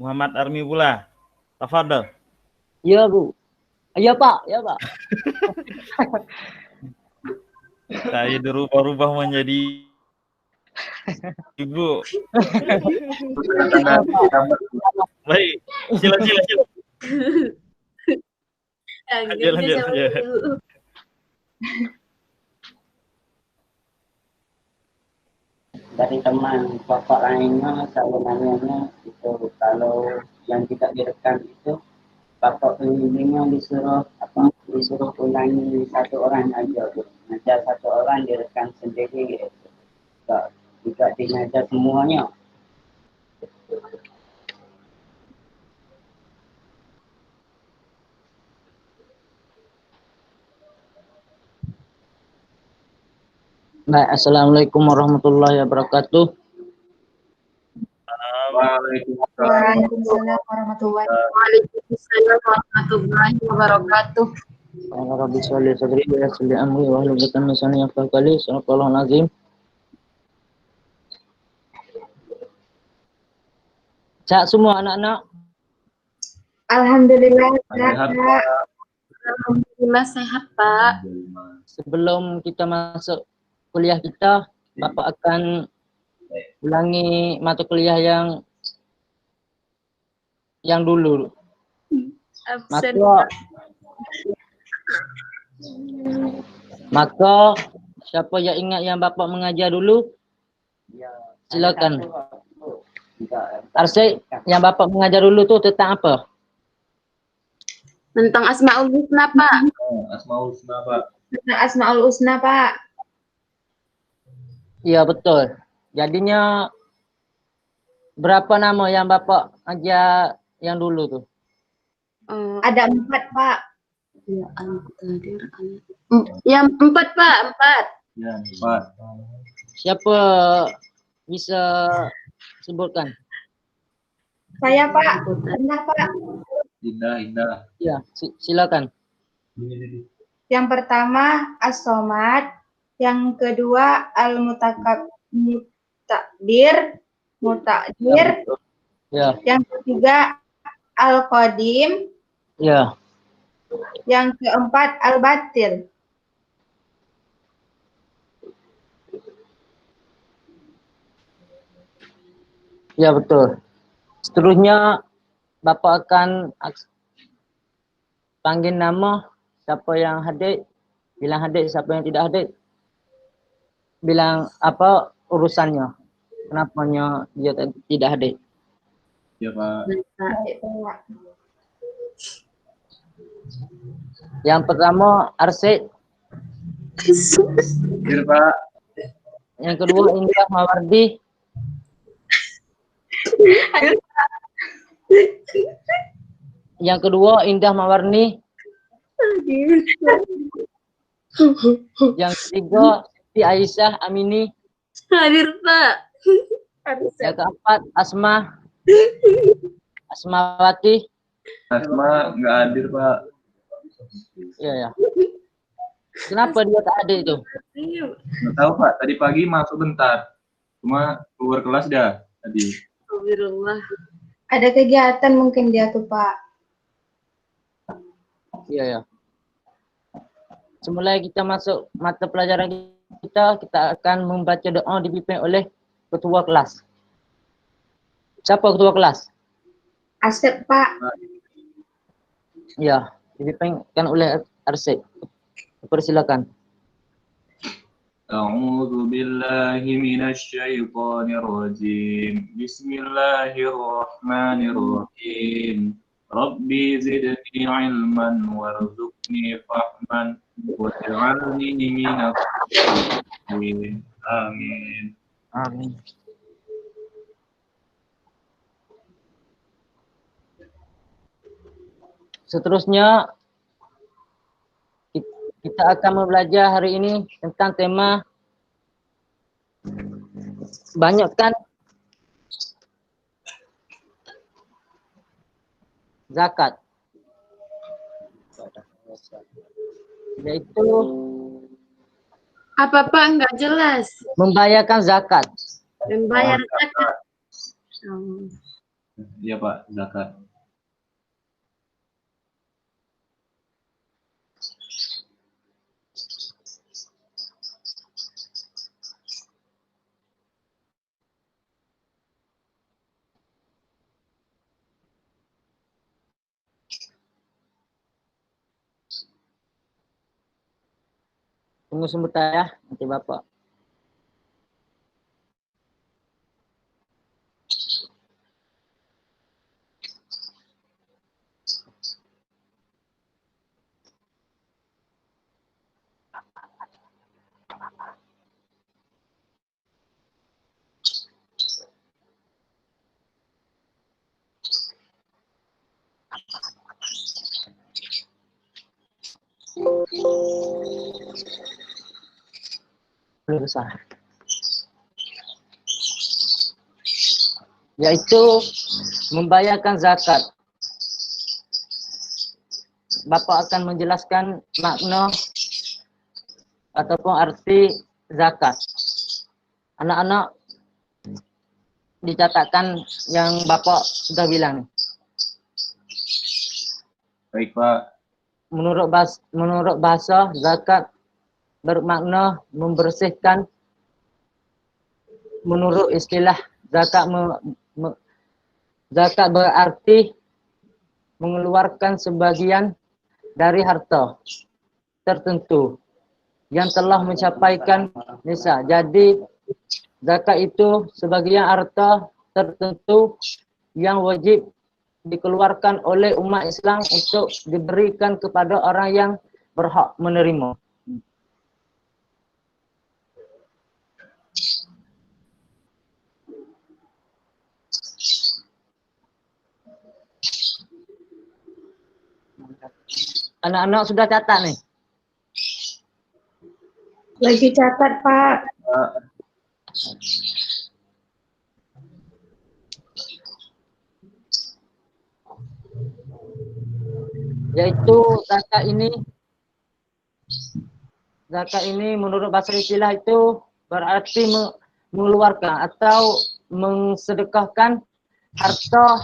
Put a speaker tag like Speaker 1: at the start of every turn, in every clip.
Speaker 1: Muhammad Armi pula. Tafadhol.
Speaker 2: Iya, Bu. Iya, Pak. Ya, Pak.
Speaker 1: Saya dirubah-rubah menjadi Ibu. Baik, sila. Lanjut.
Speaker 3: Dari teman pokok lainnya saya nanyanya itu kalau yang tidak direkam itu bapak pembimbingnya disuruh ulangi satu orang aja, ngajar satu orang direkam sendiri gitu. Tidak dingajar semuanya.
Speaker 2: Baik, assalamualaikum warahmatullahi wabarakatuh.
Speaker 4: Waalaikumsalam warahmatullahi wabarakatuh.
Speaker 2: Rabbi sholli sadri wa yassir li amri wa hlul 'uqdatam min lisani yafqahu qawli. Sadaqallahul azim. Cak semua anak-anak.
Speaker 4: Alhamdulillah sehat, Pak. Alhamdulillah sehat, Pak.
Speaker 2: Sebelum kita masuk kuliah kita, Bapak akan ulangi mata kuliah yang dulu.
Speaker 4: Absen.
Speaker 2: Maka siapa yang ingat yang Bapak mengajar dulu, silakan. Arsy, yang Bapak mengajar dulu tuh tentang apa?
Speaker 4: Tentang Asmaul Husna, Pak.
Speaker 5: Asmaul Husna, Pak.
Speaker 4: Tentang Asmaul Husna, Pak.
Speaker 2: Iya, betul. Jadinya berapa nama yang Bapak ajar yang dulu tuh?
Speaker 4: Ada 4, Pak. Ya, yang 4, Pak. 4.
Speaker 5: Ya, 4.
Speaker 2: Siapa bisa sebutkan?
Speaker 4: Saya, Pak. Indah, Pak.
Speaker 5: Indah.
Speaker 2: Ya, silakan.
Speaker 4: Yang pertama As-Somad, yang kedua Al-Mutakabir,
Speaker 2: Ya.
Speaker 4: Yang ketiga Al-Qadim.
Speaker 2: Ya.
Speaker 4: Yang keempat Al-Batil.
Speaker 2: Ya, betul. Seterusnya Bapak akan panggil nama siapa yang hadir, bilang hadir, siapa yang tidak hadir, bilang apa urusannya, kenapanya dia tidak hadir.
Speaker 5: Ya, Pak.
Speaker 2: Yang pertama Arsy.
Speaker 5: Hadir, Pak.
Speaker 2: Yang kedua Indah Mawardi. Yang kedua Indah Mawarni. Yang ketiga Siti Aisyah Amini.
Speaker 4: Hadir, Pak.
Speaker 2: Yang keempat Asmawati.
Speaker 5: Asma nggak hadir, Pak.
Speaker 2: Iya, ya. Kenapa dia tak ada itu?
Speaker 5: Nggak tahu, Pak. Tadi pagi masuk bentar. Cuma keluar kelas dah tadi.
Speaker 4: Alhamdulillah. Ada kegiatan mungkin dia tuh, Pak.
Speaker 2: Iya, ya. Semula kita masuk mata pelajaran kita akan membaca doa dipimpin oleh ketua kelas. Siapa ketua kelas?
Speaker 4: Asep, Pak.
Speaker 2: Ya, dipimpinkan oleh Arsy. Persilakan.
Speaker 5: A'udzu billahi minasy syaithanir rajim. Bismillahirrahmanirrahim. Rabbi zidni ilman warzuqni fahman waj'alni minas sholihin. Amin.
Speaker 2: Amin. Seterusnya kita akan belajar hari ini tentang tema banyak kan zakat, yaitu
Speaker 4: Apa, Pak? Enggak jelas.
Speaker 2: membayarkan zakat.
Speaker 4: Membayar zakat.
Speaker 5: Iya Pak, zakat.
Speaker 2: Tunggu sebentar ya, nanti Bapak. Belum besar. Yaitu membayarkan zakat. Bapak akan menjelaskan makna ataupun arti zakat. Anak-anak dicatatkan yang Bapak sudah bilang.
Speaker 5: Baik Pak.
Speaker 2: Menurut bahasa, zakat bermakna membersihkan. Menurut istilah zakat zakat berarti mengeluarkan sebagian dari harta tertentu yang telah mencapaikan nisab. Jadi zakat itu sebagian harta tertentu yang wajib dikeluarkan oleh umat Islam untuk diberikan kepada orang yang berhak menerima. Anak-anak sudah catat nih?
Speaker 4: Lagi catat, Pak.
Speaker 5: Pak.
Speaker 2: Yaitu zakat ini menurut bahasa istilah itu berarti mengeluarkan atau mensedekahkan harta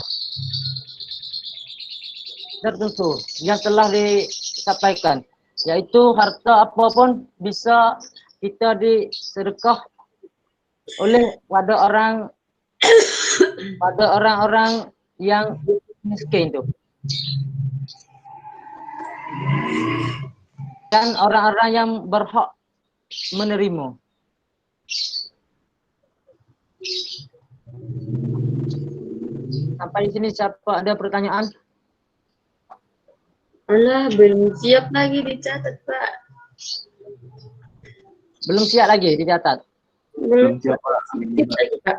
Speaker 2: tertentu yang telah disampaikan, yaitu harta apapun bisa kita disedekah oleh pada orang-orang yang miskin itu, dan orang-orang yang berhak menerima. Sampai di sini siapa ada pertanyaan?
Speaker 4: Alah, belum siap lagi dicatat, Pak.
Speaker 2: Belum siap lagi dicatat.
Speaker 5: Belum siap Pak.
Speaker 4: Siap lagi, Pak.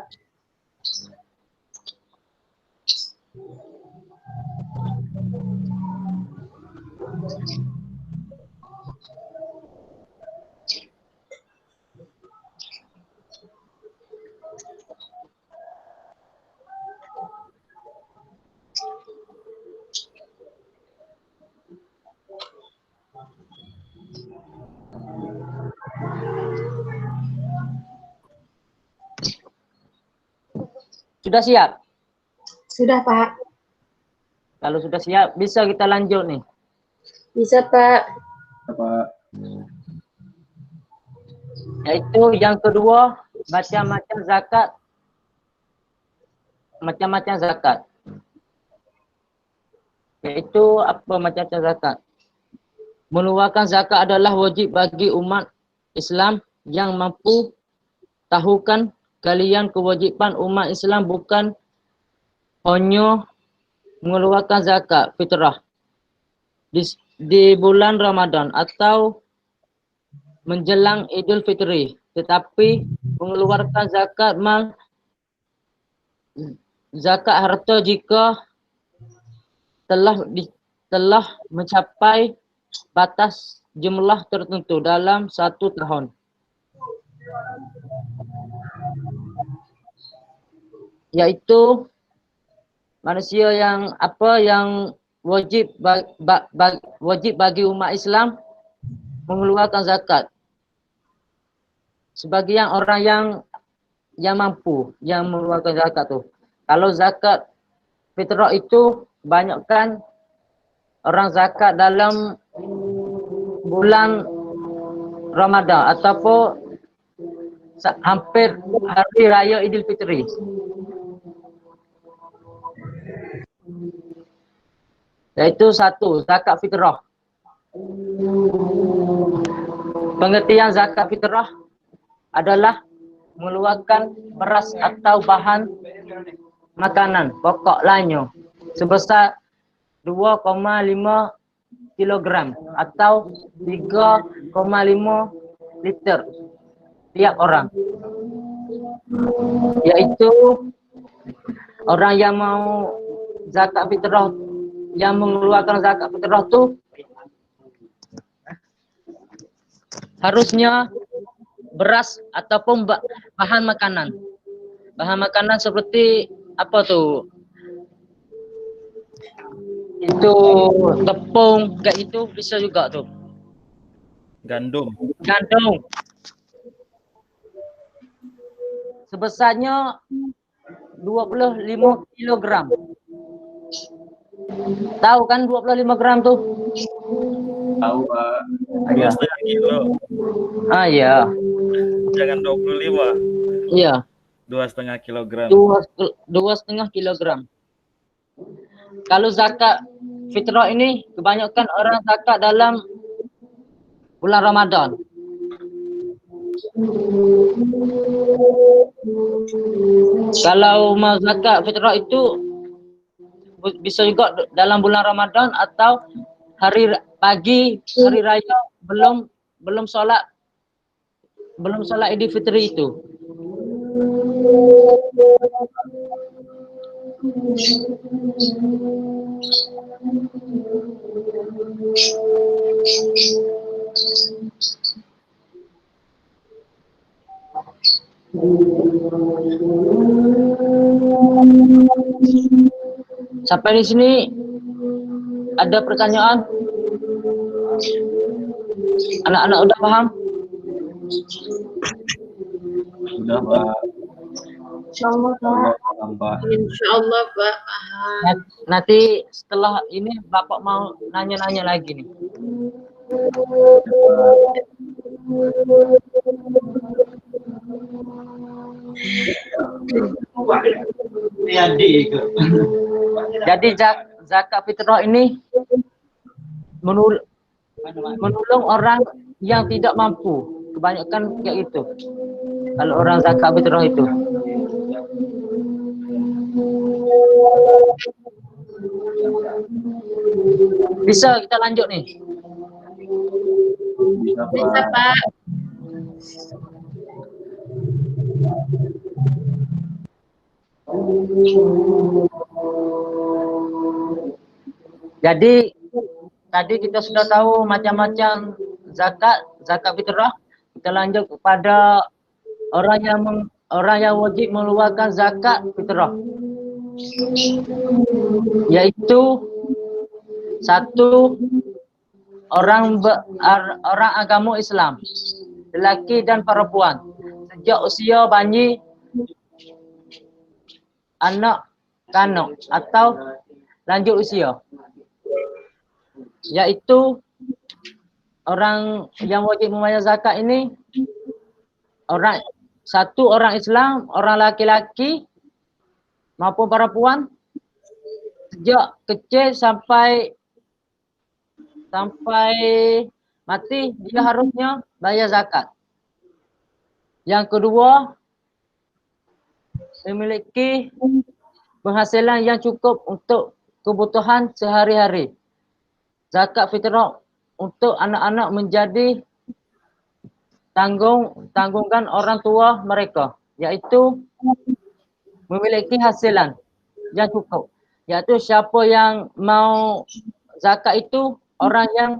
Speaker 2: Sudah siap?
Speaker 4: Sudah, Pak.
Speaker 2: Kalau sudah siap, bisa kita lanjut nih.
Speaker 4: Bisa, Pak.
Speaker 5: Pak.
Speaker 2: Yaitu yang kedua, macam-macam zakat. Macam-macam zakat. Yaitu apa macam-macam zakat? Mengeluarkan zakat adalah wajib bagi umat Islam yang mampu. Tahukan kalian kewajiban umat Islam bukan hanya mengeluarkan zakat fitrah di bulan Ramadan atau menjelang Idul Fitri, tetapi mengeluarkan zakat mal, zakat harta jika telah mencapai batas jumlah tertentu dalam 1 tahun. Yaitu manusia yang wajib bagi umat Islam mengeluarkan zakat. Sebagian orang yang mampu yang mengeluarkan zakat tuh. Kalau zakat fitrah itu kebanyakan orang zakat dalam bulan Ramadan ataupun hampir hari raya Idul Fitri. Yaitu satu, zakat fitrah. Pengertian zakat fitrah adalah mengeluarkan beras atau bahan makanan pokok lainnya sebesar 2,5 kilogram atau 3,5 liter tiap orang. Yaitu orang yang mau zakat fitrah, yang mengeluarkan zakat fitrah itu harusnya beras ataupun bahan makanan. Bahan makanan seperti apa tuh? Itu tepung, kayak itu bisa juga tuh.
Speaker 1: Gandum.
Speaker 2: Gandum. Sebesarnya 25 kilogram. Tahu kan 25 gram tuh?
Speaker 5: Tahu Pak.
Speaker 1: 2,5 kilo.
Speaker 2: Ah iya.
Speaker 1: Jangan 25.
Speaker 2: Iya.
Speaker 1: 2,5 kilogram.
Speaker 2: 2,5 kilogram. Kalau zakat fitrah ini kebanyakan orang zakat dalam bulan Ramadan. Kalau mau zakat fitrah itu bisa juga dalam bulan Ramadan atau hari pagi hari raya belum sholat Idul Fitri itu. Sampai di sini ada pertanyaan? Anak-anak udah paham?
Speaker 5: Sudah Pak.
Speaker 4: Insyaallah Pak.
Speaker 5: Paham Pak.
Speaker 4: Insyaallah Pak. Paham.
Speaker 2: Nanti setelah ini Bapak mau nanya-nanya lagi nih. Jadi zakat fitrah ini menolong orang yang tidak mampu. Kebanyakan kayak gitu. Kalau orang zakat fitrah itu. Bisa kita lanjut nih.
Speaker 5: Bisa
Speaker 4: Bisa
Speaker 5: Pak.
Speaker 4: Pak.
Speaker 2: Jadi tadi kita sudah tahu macam-macam zakat fitrah. Kita lanjut kepada orang yang wajib mengeluarkan zakat fitrah. Yaitu satu, orang agama Islam, lelaki dan perempuan, sejak usia bayi, anak kanak atau lanjut usia. Yaitu orang yang wajib membayar zakat ini satu orang Islam, orang laki-laki maupun perempuan, sejak kecil sampai mati dia harusnya bayar zakat. Yang kedua, memiliki penghasilan yang cukup untuk kebutuhan sehari-hari. Zakat fitrah untuk anak-anak menjadi tanggungan orang tua mereka, yaitu memiliki hasilan yang cukup. Yaitu siapa yang mau zakat itu orang yang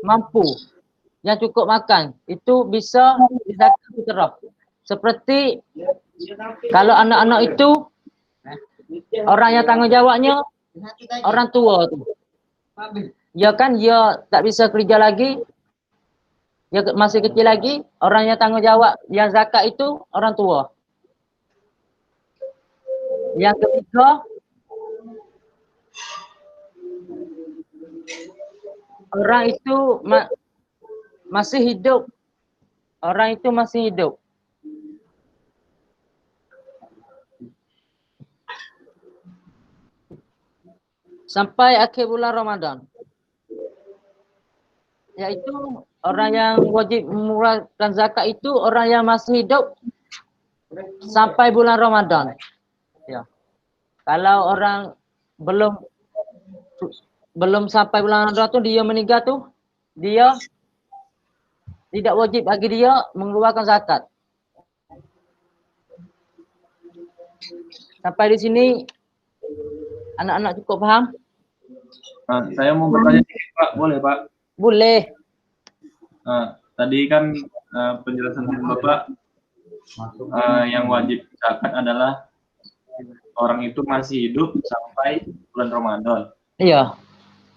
Speaker 2: mampu, yang cukup makan, itu bisa zakat fitrah. Seperti kalau anak-anak itu orang yang tanggung jawabnya orang tua tu. Ya kan, dia tak bisa kerja lagi, dia masih kecil lagi, orang yang tanggung jawab yang zakat itu orang tua. Yang ketiga, Orang itu masih hidup. Orang itu masih hidup. Sampai akhir bulan Ramadan. Yaitu orang yang wajib mengeluarkan zakat itu orang yang masih hidup sampai bulan Ramadan. Ya. Kalau orang belum sampai bulan Ramadan tu dia meninggal tu, dia tidak wajib bagi dia mengeluarkan zakat. Sampai di sini anak-anak cukup paham?
Speaker 5: Nah, saya mau bertanya sedikit, Pak, boleh Pak?
Speaker 2: Boleh.
Speaker 5: Nah, tadi kan penjelasan dari Bapak yang wajib zakat adalah orang itu masih hidup sampai bulan Ramadan.
Speaker 2: Iya.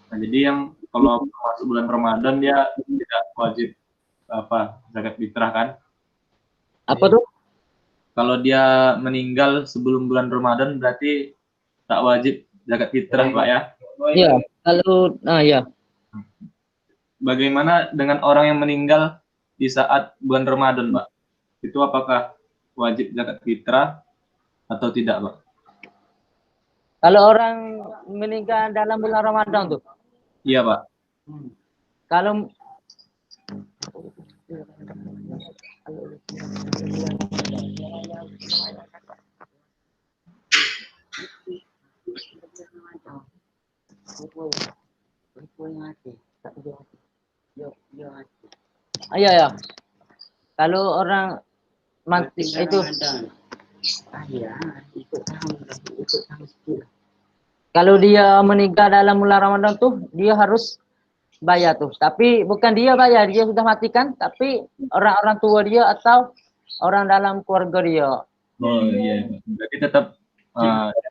Speaker 5: Nah, jadi yang kalau masuk bulan Ramadan dia tidak wajib zakat fitrah kan?
Speaker 2: Apa tuh?
Speaker 5: Kalau dia meninggal sebelum bulan Ramadan berarti tak wajib zakat fitrah, Pak ya?
Speaker 2: Iya. Kalau ya.
Speaker 5: Bagaimana dengan orang yang meninggal di saat bulan Ramadan, Pak? Itu apakah wajib zakat fitrah atau tidak, Pak?
Speaker 2: Kalau orang meninggal dalam bulan Ramadan tuh?
Speaker 5: Iya, Pak.
Speaker 2: Kalau ya. Kalau orang mati itu kalau dia meninggal dalam bulan Ramadan tuh dia harus bayar tuh. Tapi bukan dia bayar, dia sudah matikan, tapi orang-orang tua dia atau orang dalam keluarga dia.
Speaker 5: Oh iya, berarti tetap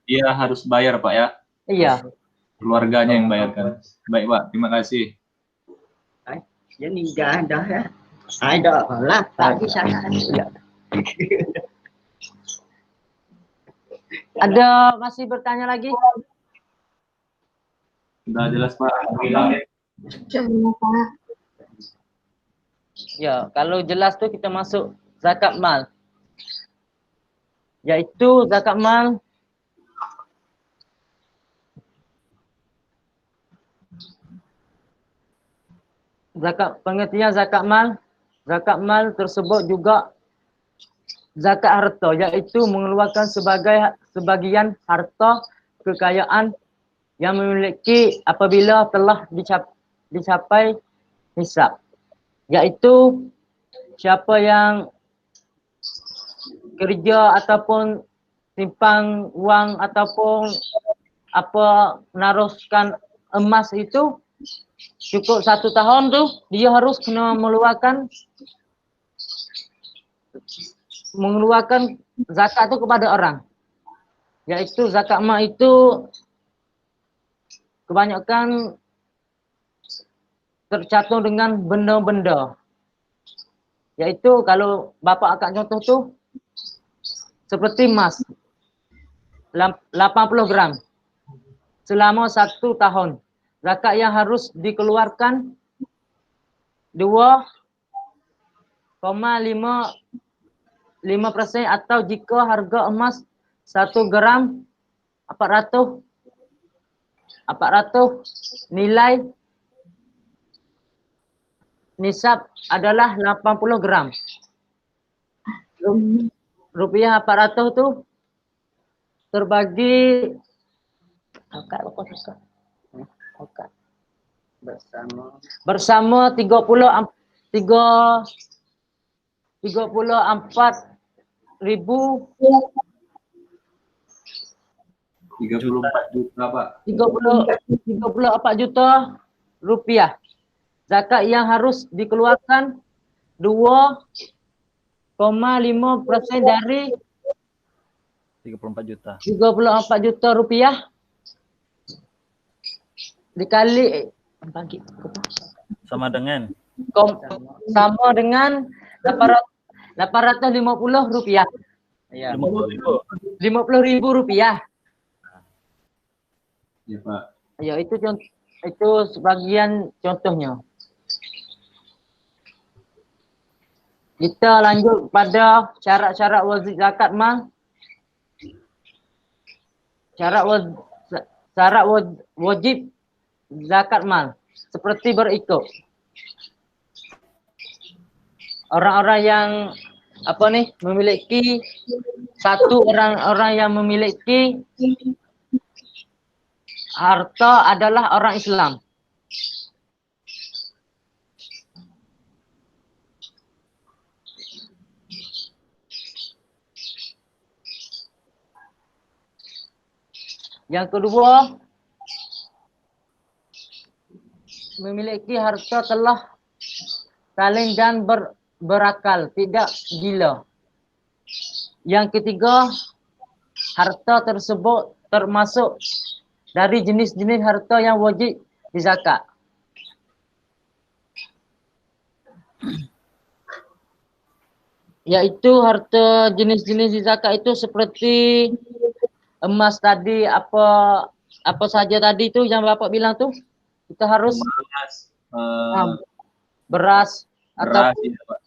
Speaker 5: dia harus bayar, Pak ya?
Speaker 2: Iya.
Speaker 5: Keluarganya yang bayarkan. Baik, Pak. Terima kasih.
Speaker 3: Dia meninggal dah ya. Ada lah pagi sana.
Speaker 2: Ada masih bertanya lagi?
Speaker 5: Sudah jelas, Pak.
Speaker 2: Ya, kalau jelas tuh kita masuk zakat mal. Yaitu zakat mal pengertian zakat mal tersebut juga zakat harta, yaitu mengeluarkan sebagian harta kekayaan yang memiliki apabila telah dicapai hisab, yaitu siapa yang kerja ataupun simpan uang ataupun menaruhkan emas itu cukup 1 tahun tuh dia harus kena mengeluarkan zakat itu kepada orang, yaitu zakat mal itu kebanyakan tercatat dengan benda-benda, yaitu kalau Bapak akan contoh tuh seperti emas 80 gram selama 1 tahun. Zakat yang harus dikeluarkan 2,5% atau jika harga emas 1 gram 400 nilai nisab adalah 80 gram. Rupiah 400 tu terbagi bersama 34.000
Speaker 5: 34 juta, Pak.
Speaker 2: 34 juta rupiah. Zakat yang harus dikeluarkan 2,5% dari
Speaker 1: 34 juta.
Speaker 2: 34 juta rupiah dikali
Speaker 1: Sama dengan
Speaker 2: 850 rupiah. Ya.
Speaker 1: 50.000.
Speaker 2: 50.000 rupiah.
Speaker 5: Ya Pak.
Speaker 2: Ya itu sebagian contohnya. Kita lanjut pada syarat-syarat wajib zakat mal. Syarat wajib zakat mal seperti berikut. Orang-orang yang memiliki orang-orang yang memiliki harta adalah orang Islam. Yang kedua, memiliki harta telah saling dan berakal, tidak gila. Yang ketiga, harta tersebut termasuk dari jenis-jenis harta yang wajib dizakat. Yaitu harta jenis-jenis dizakat itu seperti emas tadi, apa saja tadi itu yang Bapak bilang tuh, kita harus beras
Speaker 5: Beras, ya, Pak.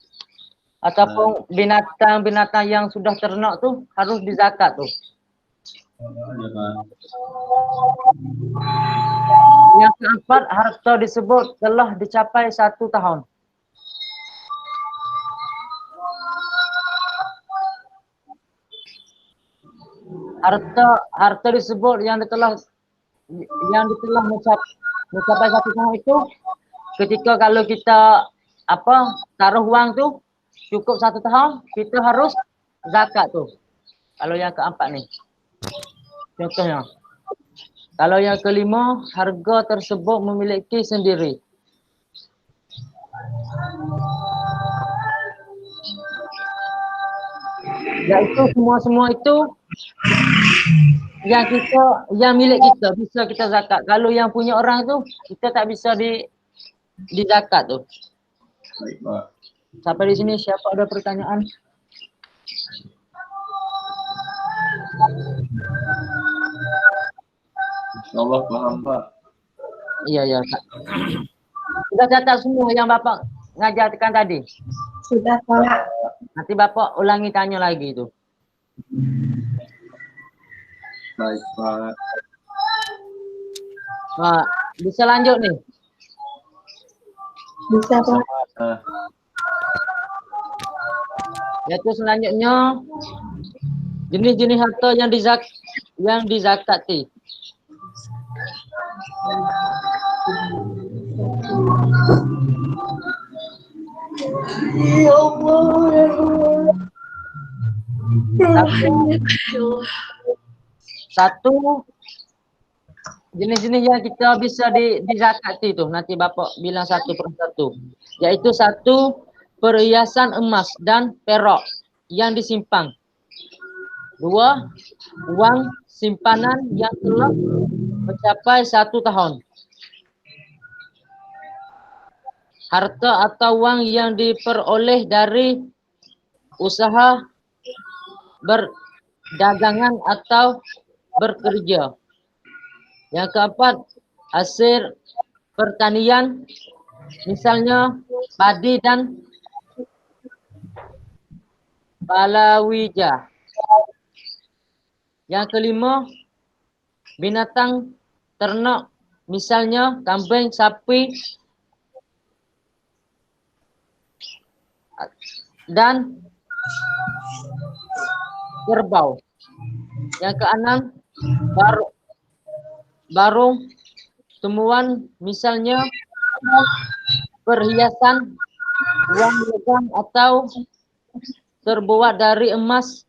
Speaker 2: ataupun binatang-binatang yang sudah ternak tuh harus dizakat tuh.
Speaker 5: Ya, Pak.
Speaker 2: Yang keempat, harta disebut telah dicapai 1 tahun. Harta disebut yang telah mencapai 1 tahun itu ketika kalau kita taruh uang tuh cukup 1 tahun, kita harus zakat tuh. Kalau yang keempat nih, contohnya. Kalau yang kelima, harga tersebut memiliki sendiri. Yaitu semua itu yang milik kita bisa kita zakat. Kalau yang punya orang itu kita tak bisa di zakat tuh.
Speaker 5: Baik, Pak.
Speaker 2: Sampai di sini siapa ada pertanyaan?
Speaker 5: Insyaallah paham, Pak.
Speaker 2: Iya, Kak. Sudah catat semua yang Bapak ngajarkan tadi?
Speaker 4: Sudah, Pak.
Speaker 2: Nanti Bapak ulangi tanya lagi itu.
Speaker 5: Baik, Pak.
Speaker 2: Nah, bisa lanjut nih.
Speaker 4: Bisa, Pak.
Speaker 2: Yaitu selanjutnya jenis-jenis harta yang dizakati.
Speaker 4: Ya Allah.
Speaker 2: Satu jenis-jenis yang kita bisa dizakati itu nanti Bapak bilang satu persatu. Yaitu satu, perhiasan emas dan perak yang disimpan. Dua, uang simpanan yang telah mencapai 1 tahun. Harta atau uang yang diperoleh dari usaha berdagangan atau bekerja. Yang keempat, hasil pertanian, misalnya padi dan palawija. Yang kelima, binatang ternak, misalnya kambing, sapi, dan kerbau. Yang keenam, barung tumbuhan, misalnya perhiasan, uang logam atau terbuat dari emas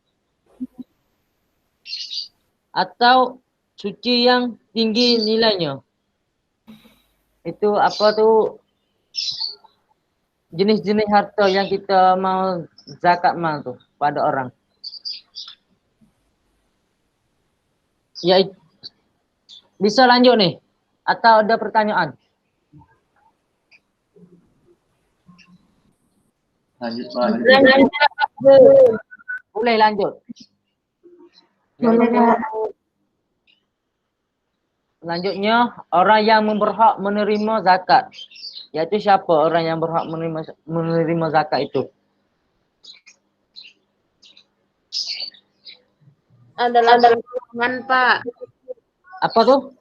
Speaker 2: atau suci yang tinggi nilainya. Itu apa tuh jenis-jenis harta yang kita mau zakat mal tuh pada orang. Ya, bisa lanjut nih atau ada pertanyaan?
Speaker 5: Lanjut, Pak.
Speaker 2: Boleh lanjut.
Speaker 4: Boleh, Pak.
Speaker 2: selanjutnya orang yang berhak menerima zakat. Yaitu siapa orang yang berhak menerima zakat itu?
Speaker 4: Adalah golongan, Pak.
Speaker 2: Apa tuh?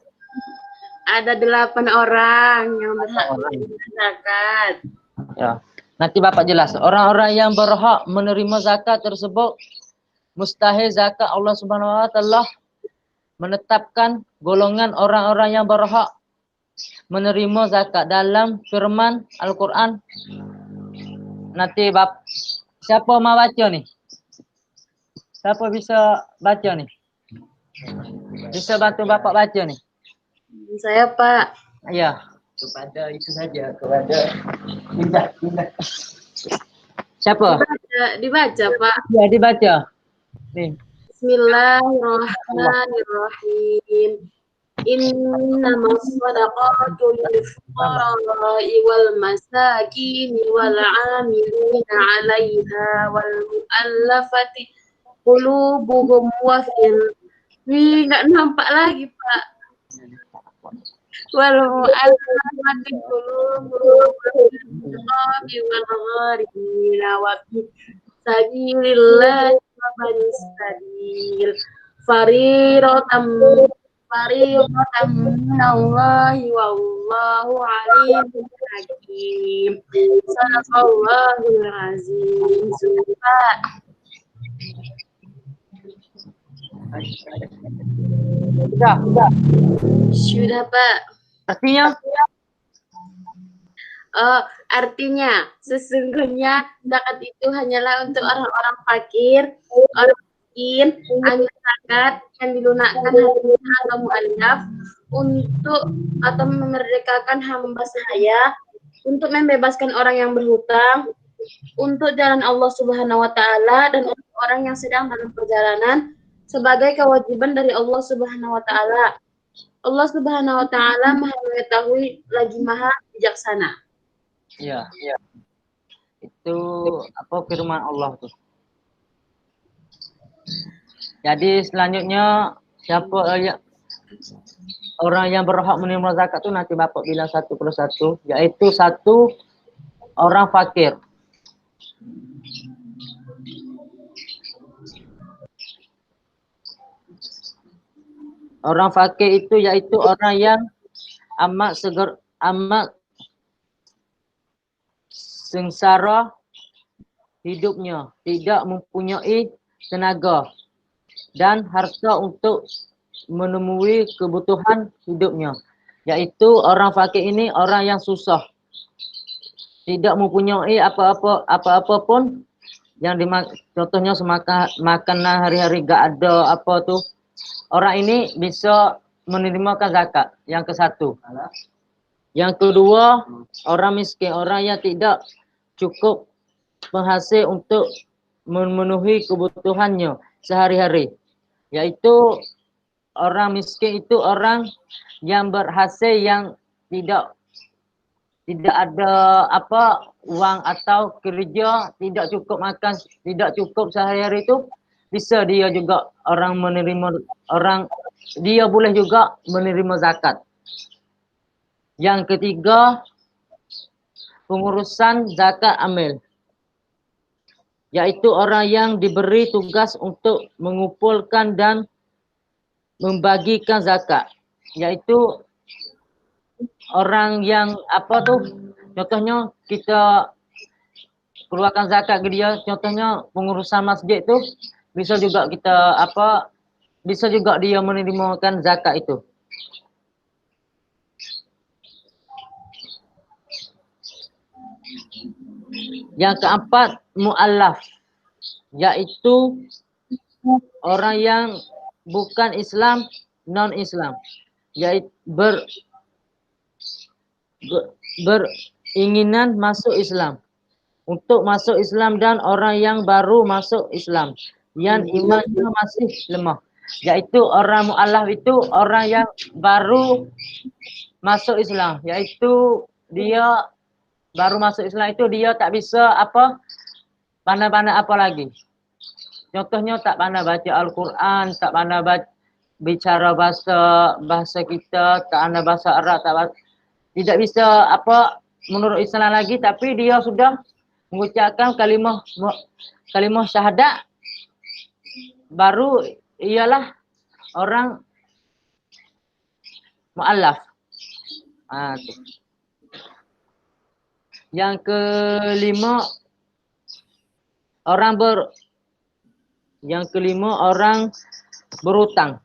Speaker 4: Ada 8 orang yang berhak menerima zakat.
Speaker 2: Ya. Nanti Bapak jelas. Orang-orang yang berhak menerima zakat tersebut mustahil zakat Allah Subhanahu wa taala menetapkan golongan orang-orang yang berhak menerima zakat dalam firman Al-Quran. Nanti siapa mau baca nih? Siapa bisa baca nih? Bisa bantu Bapak baca nih?
Speaker 4: Saya, Pak.
Speaker 2: Ya.
Speaker 3: Kepada itu saja, kepada pindah.
Speaker 2: Siapa?
Speaker 4: Dibaca, Pak.
Speaker 2: Ya, dibaca. Nih.
Speaker 4: Bismillahirrahmanirrahim. Innamas shadaqatu lil fuqara'i wal masakin wal 'amilina 'alaiha wal mu'allafati qulubuhum wa fil. Nggak nampak lagi, Pak. Wal mu'allafati qulubuhum wa fil gharibina wa fi sabilillah wa banis sabil. Fariidatan minallahi wallahu alimun hakim. Sadaqallahul azim. Surat. Sudah, Pak. Artinya sesungguhnya zakat itu hanyalah untuk orang-orang fakir, orang miskin, ahli zakat yang dilunakkan hartanya atau mu'allaf untuk atau memerdekakan hamba sahaya, untuk membebaskan orang yang berhutang, untuk jalan Allah Subhanahu wa taala, dan untuk orang yang sedang dalam perjalanan sebagai kewajiban dari Allah Subhanahu wa taala. Allah Subhanahu wa taala Maha mengetahui lagi Maha bijaksana.
Speaker 2: Iya. Itu apa firman Allah tuh. Jadi selanjutnya siapa orang yang berhak menerima zakat itu nanti Bapak bilang satu persatu, yaitu satu orang fakir. Orang fakir itu yaitu orang yang amat sengsara hidupnya, tidak mempunyai tenaga dan harta untuk menemui kebutuhan hidupnya. Yaitu orang fakir ini orang yang susah, tidak mempunyai apa-apa pun yang contohnya makanan hari-hari gak ada apa tuh. Orang ini bisa menerimakan zakat. Yang ke satu. Yang kedua, orang miskin, orang yang tidak cukup penghasil untuk memenuhi kebutuhannya sehari-hari. Yaitu orang miskin itu orang yang berhasil yang tidak ada uang atau kerja, tidak cukup makan, tidak cukup sehari-hari itu, bisa dia juga dia boleh juga menerima zakat. Yang ketiga, pengurusan zakat amil, yaitu orang yang diberi tugas untuk mengumpulkan dan membagikan zakat, yaitu orang yang contohnya kita keluarkan zakat ke dia, contohnya pengurusan masjid itu bisa juga bisa juga dia menerimakan zakat itu. Yang keempat, mu'allaf, yaitu orang yang bukan Islam, non-Islam, yaitu beringinan masuk Islam, untuk masuk Islam, dan orang yang baru masuk Islam, yang imannya masih lemah. Yaitu orang mu'allaf itu orang yang baru masuk Islam, yaitu dia baru masuk Islam itu dia tak bisa pandai-pandai apa lagi. Contohnya tak pandai baca Al-Quran, tak pandai bicara bahasa kita kerana bahasa Arab tidak bisa menurut Islam lagi, tapi dia sudah mengucapkan kalimah syahadat, baru ialah orang mu'allaf. Tu. Yang kelima orang berhutang.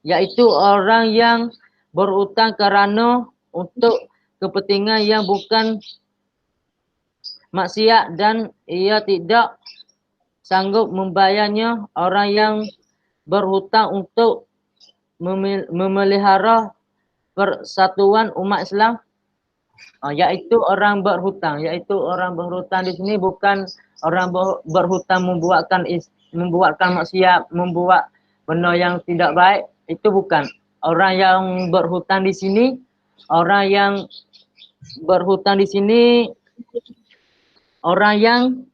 Speaker 2: Yaitu orang yang berhutang kerana untuk kepentingan yang bukan maksiat dan ia tidak sanggup membayarnya. Orang yang berhutang untuk memelihara persatuan umat Islam, yaitu orang berhutang. Yaitu orang berhutang di sini bukan orang berhutang membuatkan maksiat, membuat benda yang tidak baik, itu bukan. Orang yang berhutang di sini, orang yang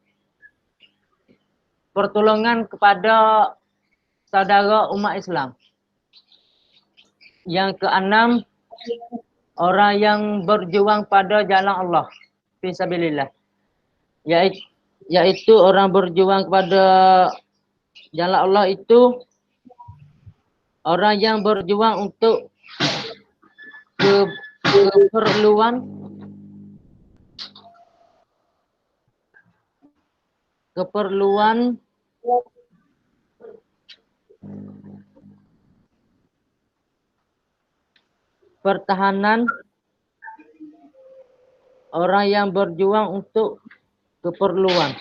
Speaker 2: pertolongan kepada saudara umat Islam. Yang keenam, orang yang berjuang pada jalan Allah fisabilillah. Yaitu orang berjuang kepada jalan Allah itu orang yang berjuang untuk keperluan pertahanan, orang yang berjuang untuk keperluan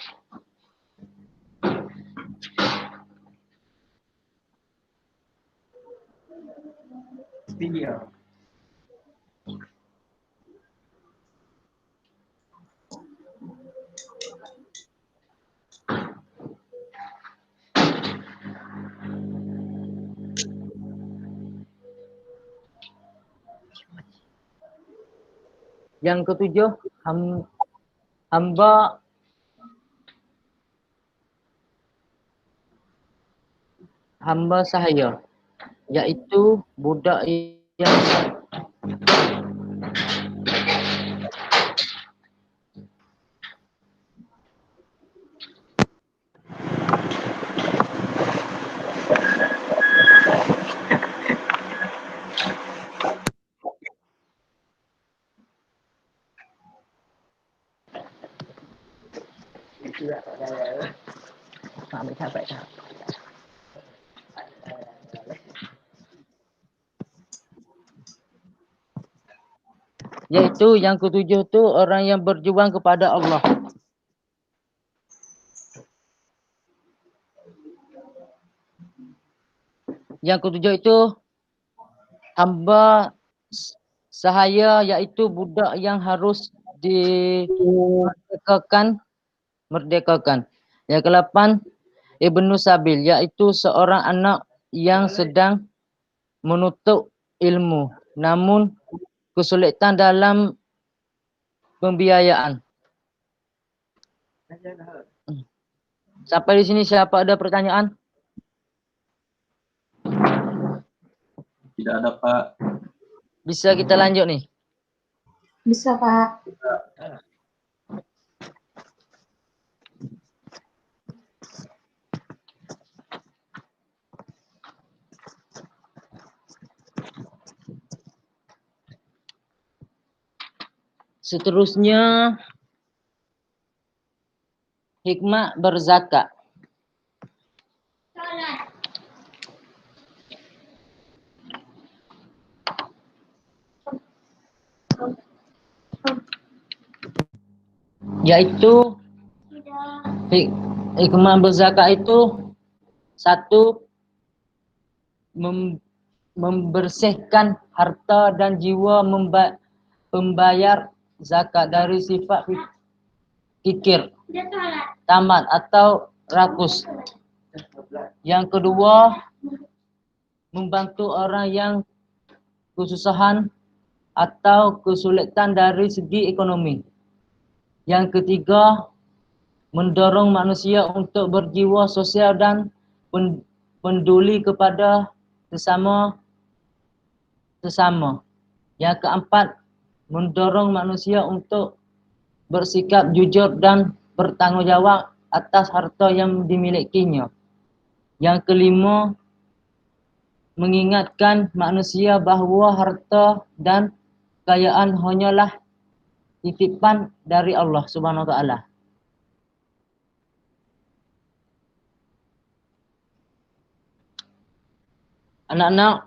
Speaker 2: Yang ketujuh, hamba sahaya, yaitu budak yang yaitu yang ketujuh tu orang yang berjuang kepada Allah. Yang ketujuh itu hamba sahaya, yaitu budak yang harus merdekakan. Yang ke-8, Ibnu Sabil, yaitu seorang anak yang sedang menuntut ilmu namun kesulitan dalam pembiayaan. Sampai di sini siapa ada pertanyaan?
Speaker 5: Tidak ada, Pak.
Speaker 2: Bisa kita lanjut nih?
Speaker 4: Bisa, Pak.
Speaker 2: Seterusnya, hikmah berzakat. Yaitu hikmah berzakat itu satu, membersihkan harta dan jiwa membayar zakat dari sifat kikir, tamat atau rakus. Yang kedua, membantu orang yang kesusahan atau kesulitan dari segi ekonomi. Yang ketiga, mendorong manusia untuk berjiwa sosial dan peduli kepada sesama. Yang keempat, mendorong manusia untuk bersikap jujur dan bertanggung jawab atas harta yang dimilikinya. Yang kelima, mengingatkan manusia bahawa harta dan kekayaan hanyalah titipan dari Allah Subhanahu wa taala. Anak-anak,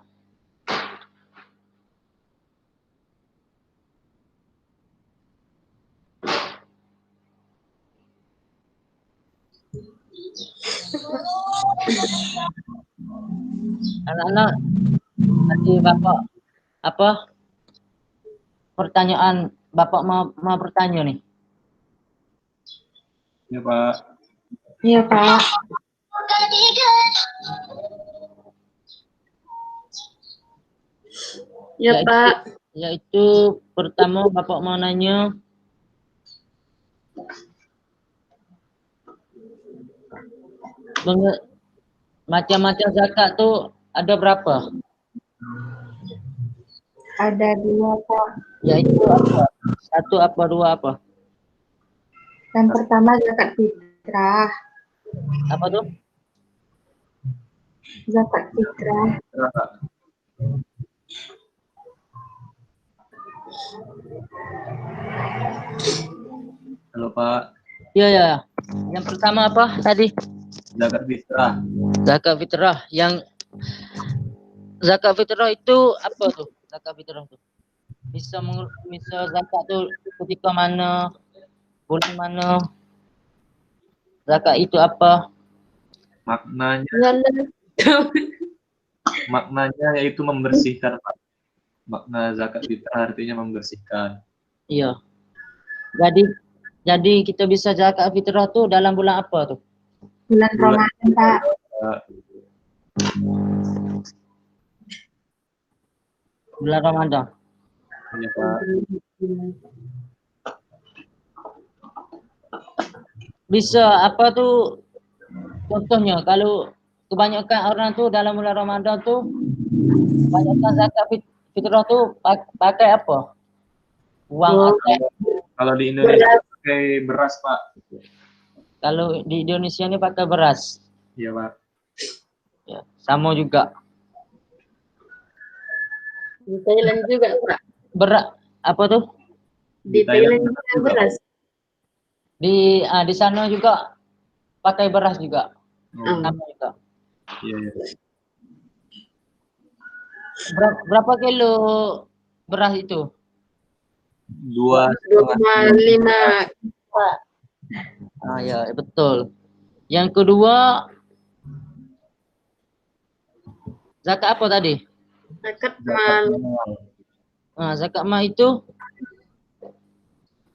Speaker 2: tadi Bapak apa pertanyaan Bapak mau bertanya nih?
Speaker 5: Ya Pak.
Speaker 4: Iya, Pak. Ya, Pak.
Speaker 2: Yaitu pertama Bapak mau nanya macam-macam zakat tuh ada berapa?
Speaker 4: Ada 2, Pak.
Speaker 2: Yaitu apa? 1 apa 2 apa?
Speaker 4: Yang pertama zakat fitrah.
Speaker 2: Apa tuh?
Speaker 4: Zakat fitrah.
Speaker 5: Halo Pak.
Speaker 2: Iya ya. Yang pertama apa tadi?
Speaker 5: Zakat fitrah.
Speaker 2: Zakat fitrah. Yang zakat fitrah itu apa tuh? Zakat fitrah tuh. Bisa zakat tuh ketika mana, bulan mana? Zakat itu apa?
Speaker 5: Maknanya yaitu membersihkan Pak. Makna zakat fitrah artinya membersihkan.
Speaker 2: Iya. Jadi kita bisa zakat fitrah tuh dalam bulan apa tuh?
Speaker 4: Bulan Ramadan, Pak.
Speaker 2: Bulan Ramadan.
Speaker 5: Iya Pak.
Speaker 2: Bisa apa tuh contohnya kalau kebanyakan orang tuh dalam bulan Ramadan tuh kebanyakan zakat fitrah tuh pakai apa? Uang atau
Speaker 5: Kalau di Indonesia pakai beras Pak.
Speaker 2: kalau di Indonesia ini pakai beras.
Speaker 5: Iya Pak.
Speaker 2: Ya, sama juga.
Speaker 4: Di Thailand juga, Pak.
Speaker 2: Beras apa tuh?
Speaker 4: Di Thailand juga beras.
Speaker 2: Di sana juga pakai beras juga. Sama juga.
Speaker 5: Iya, iya.
Speaker 2: Berapa kilo beras itu?
Speaker 4: 2,5.
Speaker 2: Ah ya, betul. Yang kedua zakat apa tadi?
Speaker 4: Zakat mal.
Speaker 2: Nah, zakat mal itu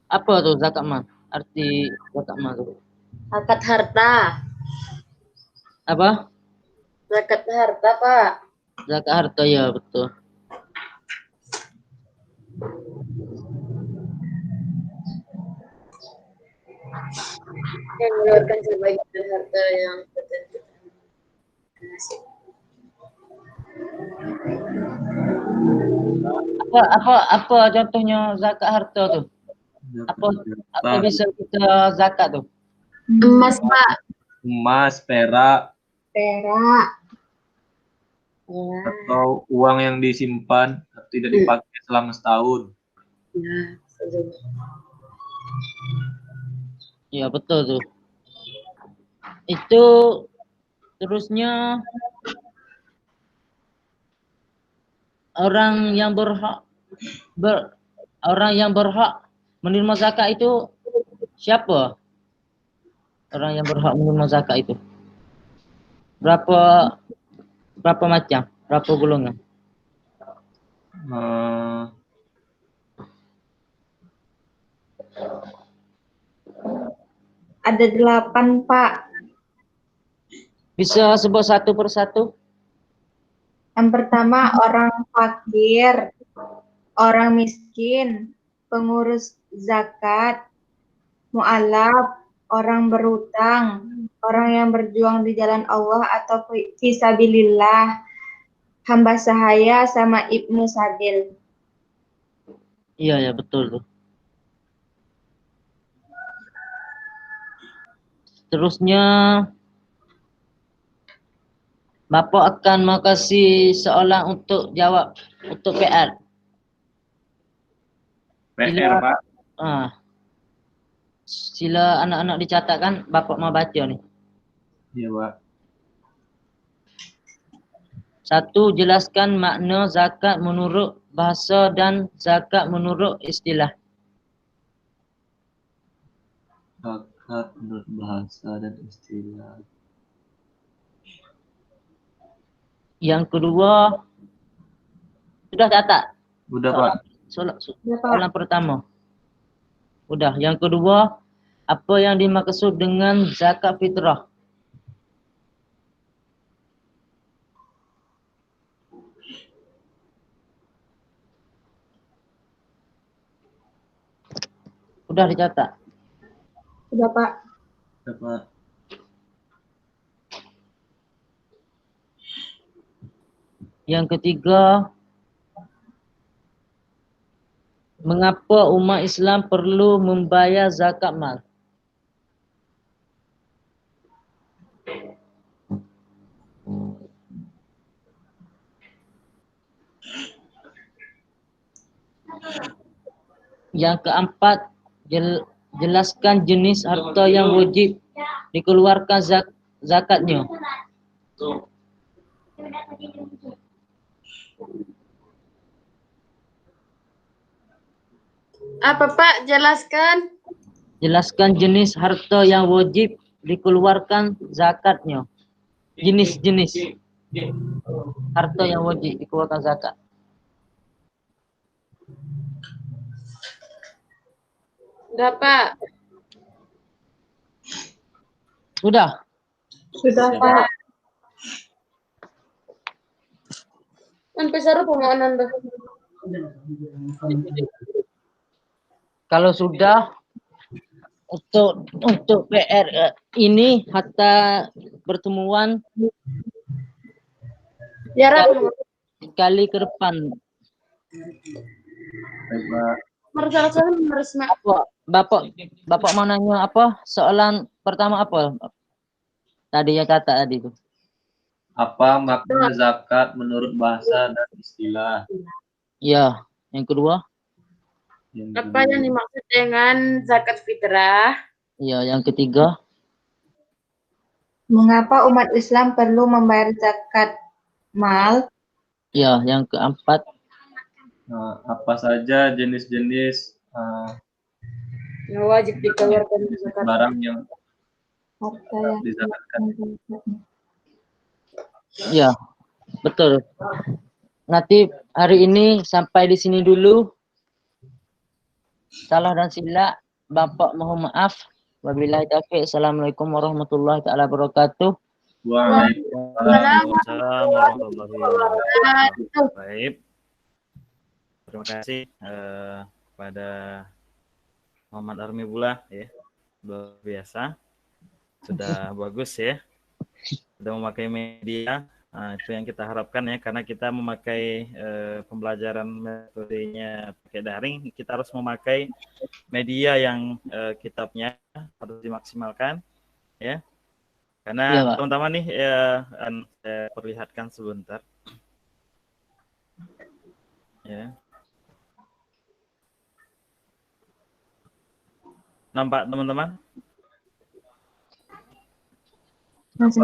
Speaker 2: apa tuh zakat mal? Arti zakat mal itu?
Speaker 4: Zakat harta.
Speaker 2: Apa?
Speaker 4: Zakat harta, Pak.
Speaker 2: Zakat harta ya, betul.
Speaker 4: Yang mengeluarkan sebagian harta yang tertentu.
Speaker 2: Apa contohnya zakat harta tuh? Apa bisa kita zakat tuh?
Speaker 4: Emas, Pak.
Speaker 5: Emas, perak,
Speaker 4: Perak. Ya.
Speaker 5: atau uang yang disimpan tidak dipakai selama setahun.
Speaker 4: Ya,
Speaker 2: Ya betul tuh. Itu terusnya orang yang berhak menerima zakat itu siapa? Orang yang berhak menerima zakat itu berapa macam? Berapa golongan?
Speaker 4: Ada 8, Pak.
Speaker 2: Bisa sebut satu persatu?
Speaker 4: Yang pertama orang fakir, orang miskin, pengurus zakat, mu'alaf, orang berhutang, orang yang berjuang di jalan Allah atau fisabilillah, Hamba Sahaya sama Ibnu Sadil.
Speaker 2: Iya ya betul tuh. Terusnya Bapak akan mau kasih seorang untuk jawab untuk PR.
Speaker 5: PR, Pak.
Speaker 2: Sila anak-anak dicatatkan, Bapak mau baca nih.
Speaker 5: Iya, Pak.
Speaker 2: 1. Jelaskan makna zakat menurut bahasa dan zakat menurut istilah.
Speaker 5: Zakat menurut bahasa dan istilah.
Speaker 2: Yang kedua, sudah catat?
Speaker 5: Udah, Pak.
Speaker 2: Soalan pertama. Udah. Yang kedua, apa yang dimaksud dengan zakat fitrah? Udah dicatat?
Speaker 4: Sudah, Pak.
Speaker 5: Udah, Pak.
Speaker 2: Yang ketiga, mengapa umat Islam perlu membayar zakat mal? Yang keempat, jelaskan jenis harta yang wajib dikeluarkan zakatnya.
Speaker 4: Apa, Pak? Jelaskan.
Speaker 2: Jelaskan jenis harta yang wajib dikeluarkan zakatnya. Jenis-jenis harta yang wajib dikeluarkan zakat.
Speaker 4: Sudah, Pak.
Speaker 2: Sudah?
Speaker 4: Sudah, Pak. Sampai seru pengonan tuh.
Speaker 2: Kalau sudah, untuk PR ini hatta pertemuan
Speaker 4: Ya,
Speaker 2: kali ke depan.
Speaker 5: Baik, Pak.
Speaker 4: harus
Speaker 2: Bapak mau nanya apa? Soalan pertama apa? Tadi ya catat tadi itu.
Speaker 5: Apa makna zakat menurut bahasa dan istilah?
Speaker 2: Ya, yang kedua.
Speaker 4: Apa yang dimaksud dengan zakat fitrah?
Speaker 2: Ya, yang ketiga.
Speaker 6: Mengapa umat Islam perlu membayar zakat mal?
Speaker 2: Ya, yang keempat.
Speaker 5: Apa saja jenis-jenis
Speaker 4: Wajib dikeluarkan zakat.
Speaker 5: barang yang
Speaker 6: Harta yang
Speaker 5: dizakatkan?
Speaker 2: Ya, betul. Nanti hari ini sampai di sini dulu. Salah dan silap, Bapak mohon maaf. Wabillahi taufiq. Assalamualaikum warahmatullahi taala wabarakatuh.
Speaker 1: Waalaikumsalam warahmatullahi wabarakatuh. Baik. Terima kasih kepada Muhammad Army Bula ya. Luar biasa. Sudah bagus ya. Sudah memakai media. Itu yang kita harapkan ya, karena kita memakai pembelajaran metodenya pakai daring, kita harus memakai media yang kitabnya harus dimaksimalkan ya. Karena teman-teman nih saya perlihatkan sebentar ya. Nampak teman-teman?
Speaker 6: Masih